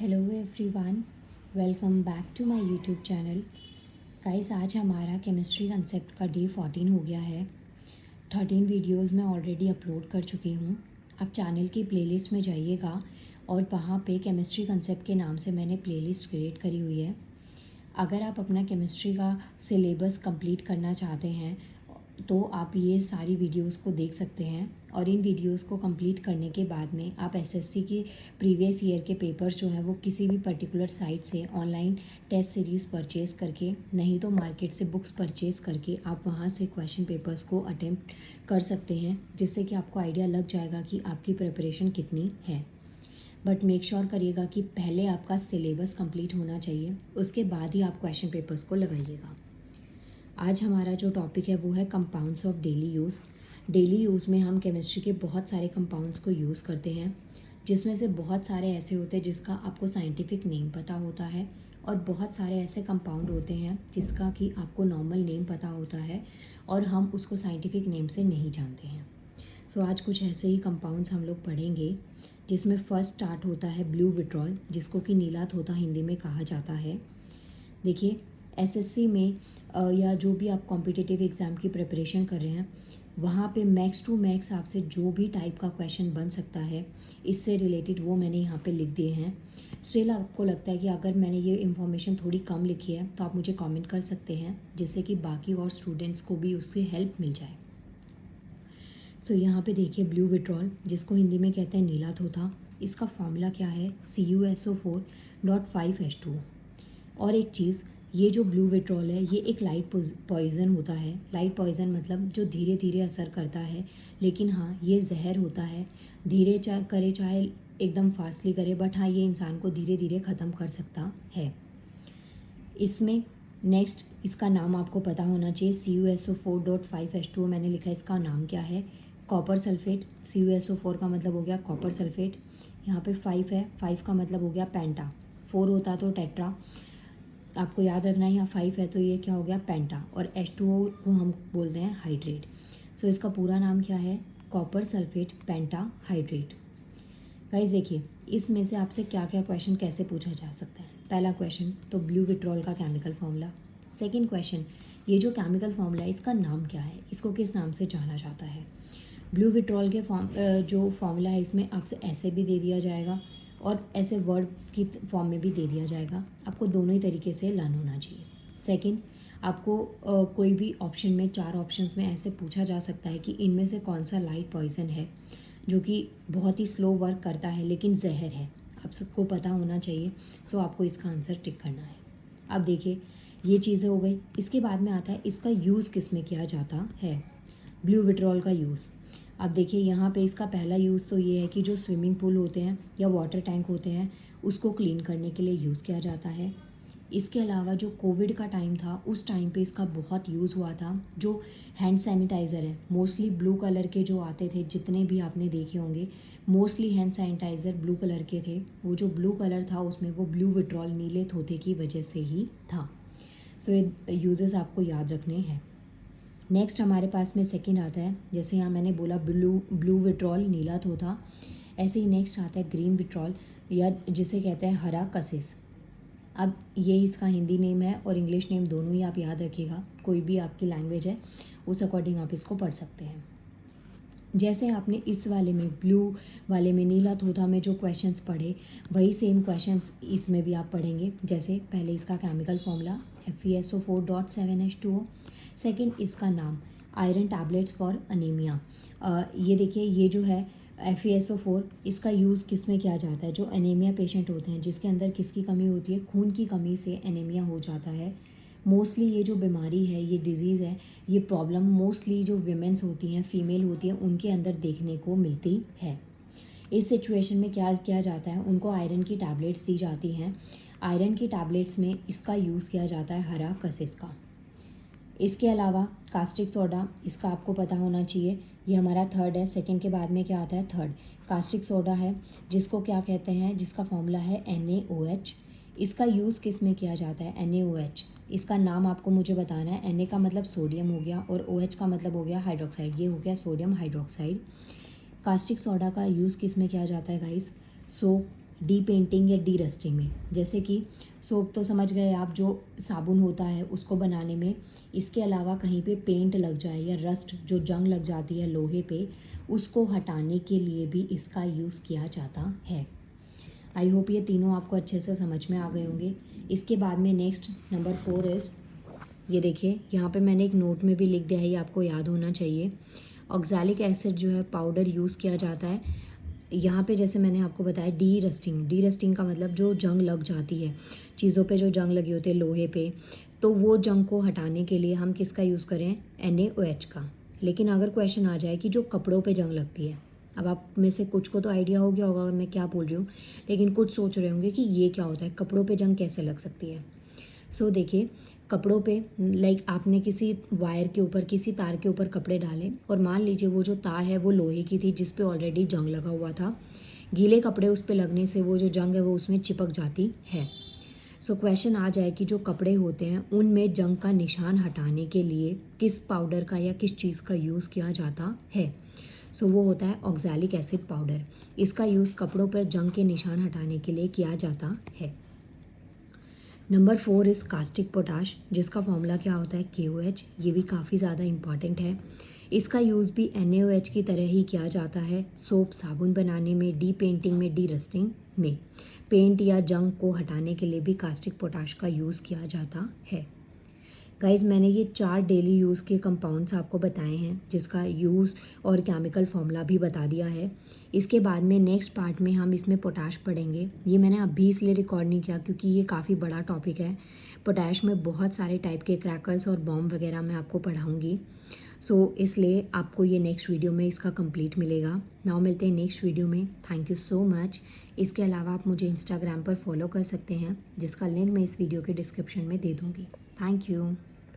Hello everyone, welcome back to my YouTube channel. Guys, आज हमारा chemistry concept का day 14 हो गया है। 13 वीडियोस मैं ऑलरेडी अपलोड कर चुकी हूँ। आप चैनल की प्लेलिस्ट में जाइएगा और वहाँ पे केमिस्ट्री कंसेप्ट के नाम से मैंने प्लेलिस्ट क्रिएट करी हुई है। अगर आप अपना केमिस्ट्री का सिलेबस कंप्लीट करना चाहते हैं तो आप ये सारी वीडियोस को देख सकते हैं, और इन वीडियोस को कंप्लीट करने के बाद में आप एसएससी की प्रीवियस ईयर के पेपर्स जो हैं वो किसी भी पर्टिकुलर साइट से ऑनलाइन टेस्ट सीरीज़ परचेज़ करके, नहीं तो मार्केट से बुक्स परचेज़ करके आप वहाँ से क्वेश्चन पेपर्स को अटेम्प्ट कर सकते हैं, जिससे कि आपको आइडिया लग जाएगा कि आपकी प्रिपरेशन कितनी है। बट मेक श्योर करिएगा कि पहले आपका सिलेबस कंप्लीट होना चाहिए, उसके बाद ही आप क्वेश्चन पेपर्स को लगाइएगा। आज हमारा जो टॉपिक है वो है compounds of daily use. Daily use में हम केमिस्ट्री के बहुत सारे कंपाउंड्स को यूज़ करते हैं, जिसमें से बहुत सारे ऐसे होते हैं जिसका आपको साइंटिफिक नेम पता होता है, और बहुत सारे ऐसे कंपाउंड होते हैं जिसका कि आपको नॉर्मल नेम पता होता है और हम उसको साइंटिफिक नेम से नहीं जानते हैं। सो आज कुछ ऐसे ही कंपाउंड्स हम लोग पढ़ेंगे, जिसमें फ़र्स्ट स्टार्ट होता है ब्लू विट्रॉल, जिसको कि नीला तोता हिंदी में कहा जाता है। देखिए, एसएससी में या जो भी आप कॉम्पिटिटिव एग्ज़ाम की प्रिपरेशन कर रहे हैं, वहाँ पे मैक्स टू मैक्स आपसे जो भी टाइप का क्वेश्चन बन सकता है इससे रिलेटेड वो मैंने यहाँ पे लिख दिए हैं। स्टिल आपको लगता है कि अगर मैंने ये इन्फॉर्मेशन थोड़ी कम लिखी है तो आप मुझे कमेंट कर सकते हैं, जिससे कि बाकी और स्टूडेंट्स को भी उससे हेल्प मिल जाए। सो यहाँ पे देखिए, ब्लू विट्रॉल, जिसको हिंदी में कहते हैं नीला तोता, इसका फॉर्मूला क्या है? CuSO4.5H2। और एक चीज़, ये जो ब्लू विट्रॉल है ये एक लाइट पॉइज़न होता है। लाइट पॉइज़न मतलब जो धीरे धीरे असर करता है, लेकिन हाँ ये जहर होता है। धीरे चाहे करे चाहे एकदम फास्टली करे, बट हाँ ये इंसान को धीरे धीरे ख़त्म कर सकता है। इसमें नेक्स्ट, इसका नाम आपको पता होना चाहिए। CuSO4.5H2 मैंने लिखा है, इसका नाम क्या है? Copper sulphate. CuSO4 का मतलब हो गया कॉपर सल्फेट। यहाँ पे 5 है, 5 का मतलब हो गया पेंटा। 4 होता तो टेट्रा। आपको याद रखना है, यहाँ 5 है तो ये क्या हो गया? पेंटा। और H2O को हम बोलते हैं हाइड्रेट। सो इसका पूरा नाम क्या है? कॉपर सल्फेट पेंटा हाइड्रेट। गाइस देखिए, इसमें से आपसे क्या क्या क्वेश्चन कैसे पूछा जा सकता है। पहला क्वेश्चन तो ब्लू विट्रॉल का केमिकल फॉर्मूला। सेकंड क्वेश्चन, ये जो केमिकल फॉर्मूला है इसका नाम क्या है, इसको किस नाम से जाना जाता है। ब्लू विट्रॉल के जो फॉर्मूला है इसमें आपसे ऐसे भी दे दिया जाएगा और ऐसे वर्ड की फॉर्म में भी दे दिया जाएगा। आपको दोनों ही तरीके से लर्न होना चाहिए। सेकंड, आपको कोई भी ऑप्शन में, 4 ऑप्शंस में ऐसे पूछा जा सकता है कि इनमें से कौन सा लाइट पॉइजन है जो कि बहुत ही स्लो वर्क करता है लेकिन जहर है। आप सबको पता होना चाहिए। सो आपको इसका आंसर टिक करना है। अब देखिए, ये चीज़ें हो गई। इसके बाद में आता है इसका यूज़ किस में किया जाता है। ब्लू विट्रॉल का यूज़। अब देखिए, यहाँ पे इसका पहला यूज़ तो ये है कि जो स्विमिंग पूल होते हैं या वाटर टैंक होते हैं उसको क्लीन करने के लिए यूज़ किया जाता है। इसके अलावा जो कोविड का टाइम था उस टाइम पे इसका बहुत यूज़ हुआ था। जो हैंड सैनिटाइज़र है, मोस्टली ब्लू कलर के जो आते थे, जितने भी आपने देखे होंगे, mostly hand sanitizer blue colour के थे। वो जो ब्लू कलर था उसमें वो ब्लू विट्रॉल नीले तोते की वजह से ही था। सो ये यूजेस आपको याद रखने हैं। नेक्स्ट हमारे पास में सेकंड आता है, जैसे यहाँ मैंने बोला ब्लू विट्रॉल नीला तोता, ऐसे ही नेक्स्ट आता है ग्रीन विट्रॉल, या जिसे कहते हैं हरा कसिस। अब ये इसका हिंदी नेम है और इंग्लिश नेम दोनों ही आप याद रखिएगा। कोई भी आपकी लैंग्वेज है उस अकॉर्डिंग आप इसको पढ़ सकते हैं। जैसे आपने इस वाले में, ब्लू वाले में, नीला तोता में जो क्वेश्चंस पढ़े, वही सेम क्वेश्चंस इसमें भी आप पढ़ेंगे। जैसे पहले इसका केमिकल फॉर्मूला FeSO4.7H2O। सेकंड, इसका नाम आयरन टैबलेट्स फॉर अनीमिया। ये देखिए, ये जो है FeSO4, इसका यूज़ किस में किया जाता है? जो एनीमिया पेशेंट होते हैं, जिसके अंदर किसकी कमी होती है? खून की कमी से एनीमिया हो जाता है। मोस्टली ये जो बीमारी है, ये डिज़ीज़ है, ये प्रॉब्लम मोस्टली जो वीमेंस होती हैं, फीमेल होती हैं, उनके अंदर देखने को मिलती है। इस सिचुएशन में क्या किया जाता है? उनको आयरन की टैबलेट्स दी जाती हैं। आयरन की टैबलेट्स में इसका यूज़ किया जाता है हरा कसिस का। इसके अलावा कास्टिक सोडा, इसका आपको पता होना चाहिए। ये हमारा थर्ड है। सेकंड के बाद में क्या आता है? थर्ड। कास्टिक सोडा है, जिसको क्या कहते हैं? जिसका फॉर्मूला है NaOH। इसका यूज़ किस में किया जाता है? NaOH। इसका नाम आपको मुझे बताना है। Na का मतलब सोडियम हो गया और OH का मतलब हो गया हाइड्रोक्साइड। ये हो गया सोडियम हाइड्रोक्साइड। कास्टिक सोडा का यूज़ किस में किया जाता है गाइस? डी पेंटिंग या डी रस्टिंग में। जैसे कि सोप तो समझ गए आप, जो साबुन होता है उसको बनाने में, इसके अलावा कहीं पे पेंट लग जाए या रस्ट जो जंग लग जाती है लोहे पे, उसको हटाने के लिए भी इसका यूज़ किया जाता है। आई होप ये तीनों आपको अच्छे से समझ में आ गए होंगे। इसके बाद में नेक्स्ट नंबर 4 इज़, ये देखिए यहाँ पे मैंने एक नोट में भी लिख दिया है, ये आपको याद होना चाहिए। ऑक्सैलिक एसिड जो है पाउडर यूज़ किया जाता है यहाँ पे। जैसे मैंने आपको बताया डी रस्टिंग, डी रस्टिंग का मतलब जो जंग लग जाती है चीज़ों पे, जो जंग लगी होती है लोहे पे, तो वो जंग को हटाने के लिए हम किसका यूज़ करें, NaOH का। लेकिन अगर क्वेश्चन आ जाए कि जो कपड़ों पे जंग लगती है, अब आप में से कुछ को तो आइडिया हो गया होगा मैं क्या बोल रही हूँ, लेकिन कुछ सोच रहे होंगे कि ये क्या होता है, कपड़ों पे जंग कैसे लग सकती है। सो देखिए, कपड़ों पे लाइक आपने किसी वायर के ऊपर, किसी तार के ऊपर कपड़े डाले, और मान लीजिए वो जो तार है वो लोहे की थी जिस पे ऑलरेडी जंग लगा हुआ था। गीले कपड़े उस पे लगने से वो जो जंग है वो उसमें चिपक जाती है। सो क्वेश्चन आ जाए कि जो कपड़े होते हैं उनमें जंग का निशान हटाने के लिए किस पाउडर का या किस चीज़ का यूज़ किया जाता है। सो वो होता है ऑक्सैलिक एसिड पाउडर। इसका यूज़ कपड़ों पर जंग के निशान हटाने के लिए किया जाता है। नंबर 4 इज़ कास्टिक पोटाश, जिसका फॉर्मूला क्या होता है, KOH। ये भी काफ़ी ज़्यादा इंपॉर्टेंट है। इसका यूज़ भी NaOH की तरह ही किया जाता है सोप साबुन बनाने में, डी पेंटिंग में, डी रस्टिंग में। पेंट या जंग को हटाने के लिए भी कास्टिक पोटाश का यूज़ किया जाता है। गाइज़, मैंने ये 4 डेली यूज़ के कंपाउंड्स आपको बताए हैं, जिसका यूज़ और केमिकल फॉर्मूला भी बता दिया है। इसके बाद में नेक्स्ट पार्ट में हम इसमें पोटाश पढ़ेंगे। ये मैंने अभी इसलिए रिकॉर्ड नहीं किया क्योंकि ये काफ़ी बड़ा टॉपिक है। पोटाश में बहुत सारे टाइप के क्रैकर्स और बॉम्ब वगैरह मैं आपको पढ़ाऊँगी। सो इसलिए आपको ये नेक्स्ट वीडियो में इसका कंप्लीट मिलेगा। नाउ मिलते हैं नेक्स्ट वीडियो में। Thank you so much. इसके अलावा आप मुझे इंस्टाग्राम पर फॉलो कर सकते हैं, जिसका लिंक मैं इस वीडियो के डिस्क्रिप्शन में दे दूँगी। Thank you.